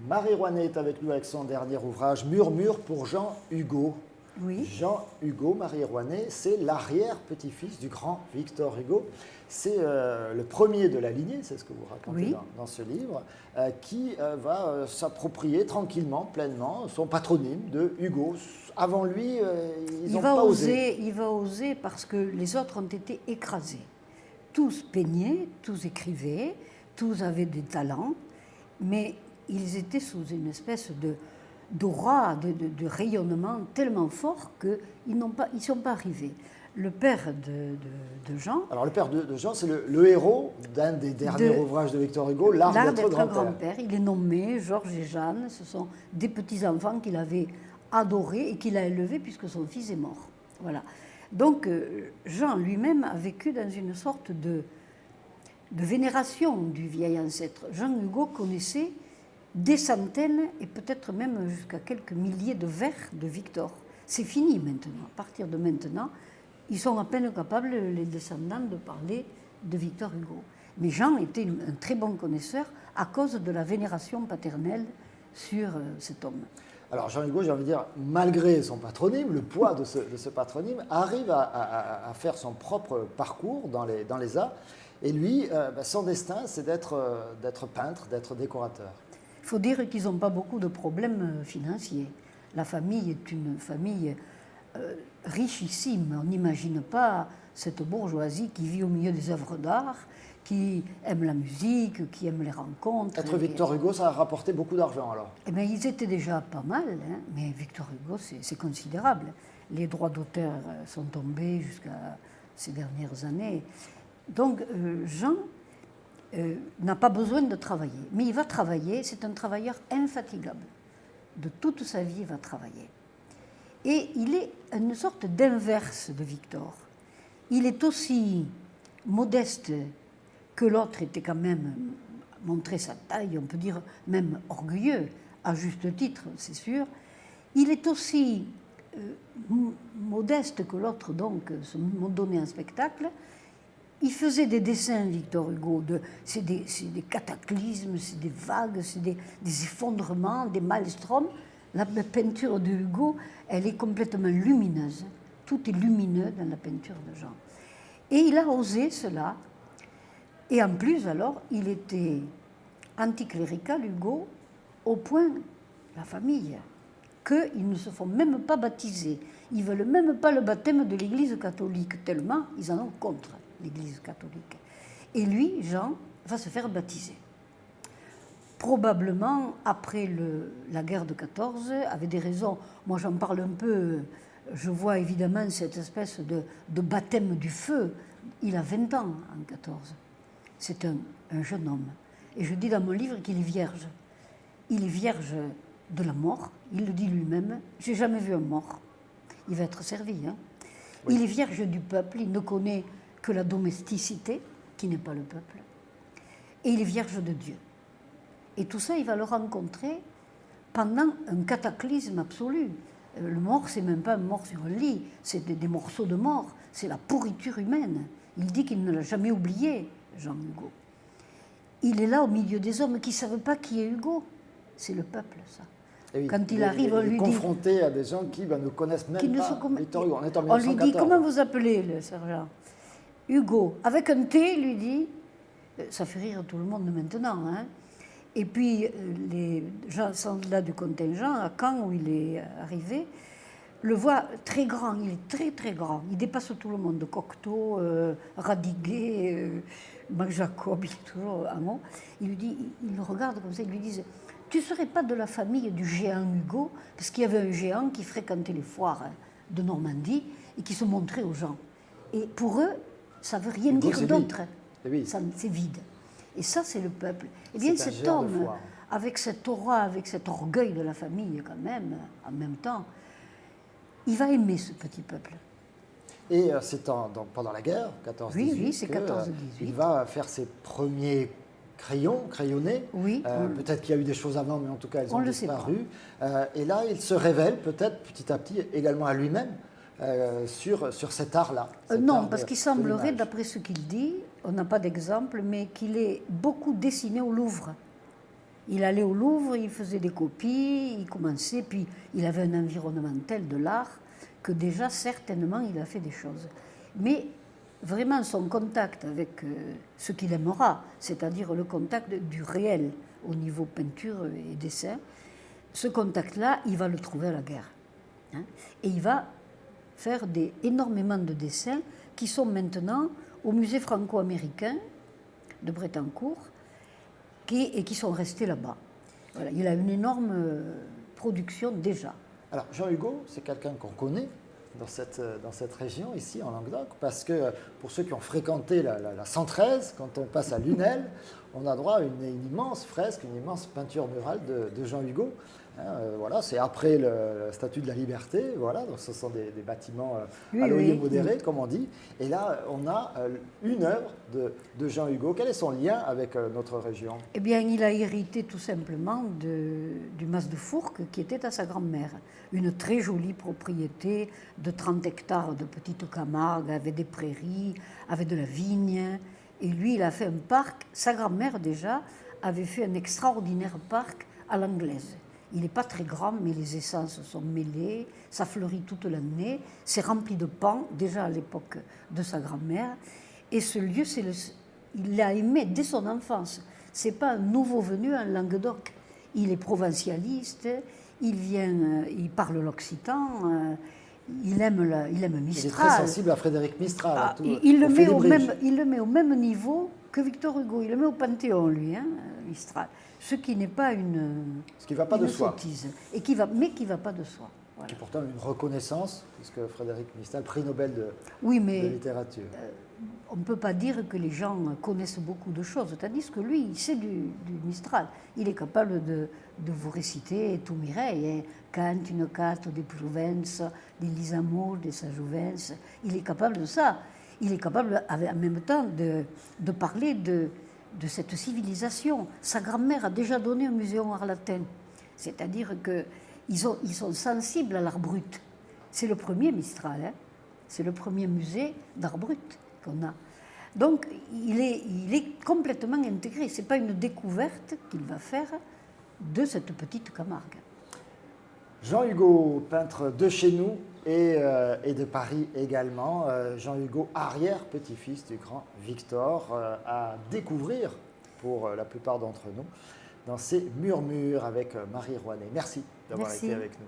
Marie Rouanet est avec nous avec son dernier ouvrage, Murmure pour Jean Hugo. Oui. Jean Hugo, Marie Rouanet, c'est l'arrière-petit-fils du grand Victor Hugo. C'est le premier de la lignée, c'est ce que vous racontez Oui. dans ce livre, qui va s'approprier tranquillement, pleinement, son patronyme de Hugo. Avant lui, ils n'ont pas osé. Il va oser parce que les autres ont été écrasés. Tous peignaient, tous écrivaient, tous avaient des talents, mais ils étaient sous une espèce d'aura, de rayonnement tellement fort qu'ils ne sont pas arrivés. Le père de Jean... Alors le père de Jean, c'est le héros d'un des derniers ouvrages de Victor Hugo, L'Art d'être grand-père. Il est nommé Georges et Jeanne, ce sont des petits-enfants qu'il avait adorés et qu'il a élevés puisque son fils est mort. Voilà. Donc Jean lui-même a vécu dans une sorte de vénération du vieil ancêtre. Jean Hugo connaissait des centaines et peut-être même jusqu'à quelques milliers de vers de Victor. C'est fini maintenant. À partir de maintenant, ils sont à peine capables, les descendants, de parler de Victor Hugo. Mais Jean était un très bon connaisseur à cause de la vénération paternelle sur cet homme. Alors Jean Hugo, j'ai envie de dire, malgré son patronyme, le poids de ce patronyme, arrive à faire son propre parcours dans les arts. Et lui, son destin, c'est d'être peintre, d'être décorateur. Il faut dire qu'ils n'ont pas beaucoup de problèmes financiers. La famille est une famille richissime. On n'imagine pas cette bourgeoisie qui vit au milieu des œuvres d'art, qui aime la musique, qui aime les rencontres. Être Victor Hugo, ça a rapporté beaucoup d'argent alors? Eh bien, ils étaient déjà pas mal, hein, mais Victor Hugo, c'est considérable. Les droits d'auteur sont tombés jusqu'à ces dernières années. Donc, Jean n'a pas besoin de travailler, mais il va travailler, c'est un travailleur infatigable. De toute sa vie, il va travailler. Et il est une sorte d'inverse de Victor. Il est aussi modeste que l'autre était quand même, montrer sa taille, on peut dire même orgueilleux, à juste titre, c'est sûr. Il est aussi modeste que l'autre, donc, se donner un spectacle. Il faisait des dessins, Victor Hugo, c'est des cataclysmes, c'est des vagues, c'est des effondrements, des maelstroms. La peinture de Hugo, elle est complètement lumineuse. Tout est lumineux dans la peinture de Jean. Et il a osé cela. Et en plus, alors, il était anticlérical, Hugo, au point, la famille, qu'ils ne se font même pas baptiser. Ils ne veulent même pas le baptême de l'Église catholique, tellement ils en ont contre l'Église catholique. Et lui, Jean, va se faire baptiser. Probablement après la guerre de 14, avec des raisons. Moi, j'en parle un peu. Je vois évidemment cette espèce de baptême du feu. Il a 20 ans en 14. C'est un jeune homme. Et je dis dans mon livre qu'il est vierge. Il est vierge de la mort. Il le dit lui-même. J'ai jamais vu un mort. Il va être servi. Hein. Oui. Il est vierge du peuple. Il ne connaît que la domesticité, qui n'est pas le peuple. Et il est vierge de Dieu. Et tout ça, il va le rencontrer pendant un cataclysme absolu. Le mort, c'est même pas un mort sur un lit, c'est des morceaux de mort, c'est la pourriture humaine. Il dit qu'il ne l'a jamais oublié, Jean Hugo. Il est là au milieu des hommes qui ne savent pas qui est Hugo. C'est le peuple, ça. Oui, quand il arrive, on lui dit... confronté à des gens qui ne connaissent même pas Victor Hugo. On lui dit, comment vous appelez, le sergent? Hugo. Avec un T, il lui dit... Ça fait rire tout le monde maintenant, hein. Et puis, les gens là du contingent, à Caen, où il est arrivé, le voient très grand, il est très très grand. Il dépasse tout le monde, Cocteau, Radiguet, Mac Jacob, il est toujours à mot. Il lui dit, il le regarde comme ça, il lui dit, tu ne serais pas de la famille du géant Hugo? Parce qu'il y avait un géant qui fréquentait les foires de Normandie et qui se montrait aux gens. Et pour eux, ça ne veut rien Hugo, dire d'autre. Oui. C'est vide. Et ça, c'est le peuple. Eh bien, cet homme, avec cette aura, avec cet orgueil de la famille quand même, en même temps, il va aimer ce petit peuple. Et c'est pendant la guerre, 14-18, oui, c'est 14-18. Il va faire ses premiers crayonnés. Oui. Peut-être qu'il y a eu des choses avant, mais en tout cas, elles ont disparu. Et là, il se révèle peut-être petit à petit également à lui-même sur cet art-là. Non, parce qu'il semblerait, d'après ce qu'il dit, on n'a pas d'exemple, mais qu'il ait beaucoup dessiné au Louvre. Il allait au Louvre, il faisait des copies, il commençait, puis il avait un environnement tel de l'art que déjà, certainement, il a fait des choses. Mais vraiment, son contact avec ce qu'il aimera, c'est-à-dire le contact du réel au niveau peinture et dessin, ce contact-là, il va le trouver à la guerre. Hein, et il va faire énormément de dessins qui sont maintenant au musée franco-américain de Brettancourt et qui sont restés là-bas. Voilà, il a une énorme production déjà. Alors Jean Hugo, c'est quelqu'un qu'on connaît dans cette région, ici en Languedoc, parce que pour ceux qui ont fréquenté la 113, quand on passe à Lunel, on a droit à une immense fresque, une immense peinture murale de Jean Hugo. Voilà, c'est après le Statue de la Liberté, voilà, donc ce sont des bâtiments à loyer modéré, comme on dit. Et là, on a une œuvre de Jean Hugo. Quel est son lien avec notre région? Eh bien, il a hérité tout simplement du Mas de Fourques qui était à sa grand-mère. Une très jolie propriété de 30 hectares de petite Camargue, avec des prairies, avec de la vigne. Et lui, il a fait un parc. Sa grand-mère, déjà, avait fait un extraordinaire parc à l'anglaise. Il n'est pas très grand, mais les essences sont mêlées, ça fleurit toute l'année, c'est rempli de pans, déjà à l'époque de sa grand-mère. Et ce lieu, il l'a aimé dès son enfance. Ce n'est pas un nouveau venu en Languedoc. Il est provincialiste, il parle l'occitan, il aime Mistral. Il est très sensible à Frédéric Mistral. Il le met au même niveau que Victor Hugo. Il le met au Panthéon, lui, hein, Mistral. Ce qui n'est pas ce qui va pas de soi. Sottise, mais qui ne va pas de soi. Voilà. Qui est pourtant une reconnaissance, puisque Frédéric Mistral, prix Nobel de littérature. On ne peut pas dire que les gens connaissent beaucoup de choses, tandis que lui, il sait du Mistral. Il est capable de vous réciter tout Mireille, hein. Kant, une carte des Provence, des Lisamo, des Saint-Jouvence. Il est capable de ça. Il est capable, en même temps, de parler de cette civilisation. Sa grand-mère a déjà donné un muséum arlatin. C'est-à-dire qu'ils sont sensibles à l'art brut. C'est le premier Mistral, hein. C'est le premier musée d'art brut qu'on a. Donc, il est complètement intégré. Ce n'est pas une découverte qu'il va faire de cette petite Camargue. Jean Hugo, peintre de chez nous et de Paris également. Jean Hugo, arrière-petit-fils du grand Victor, à découvrir pour la plupart d'entre nous dans ces murmures avec Marie Rouanet. Merci d'avoir été avec nous.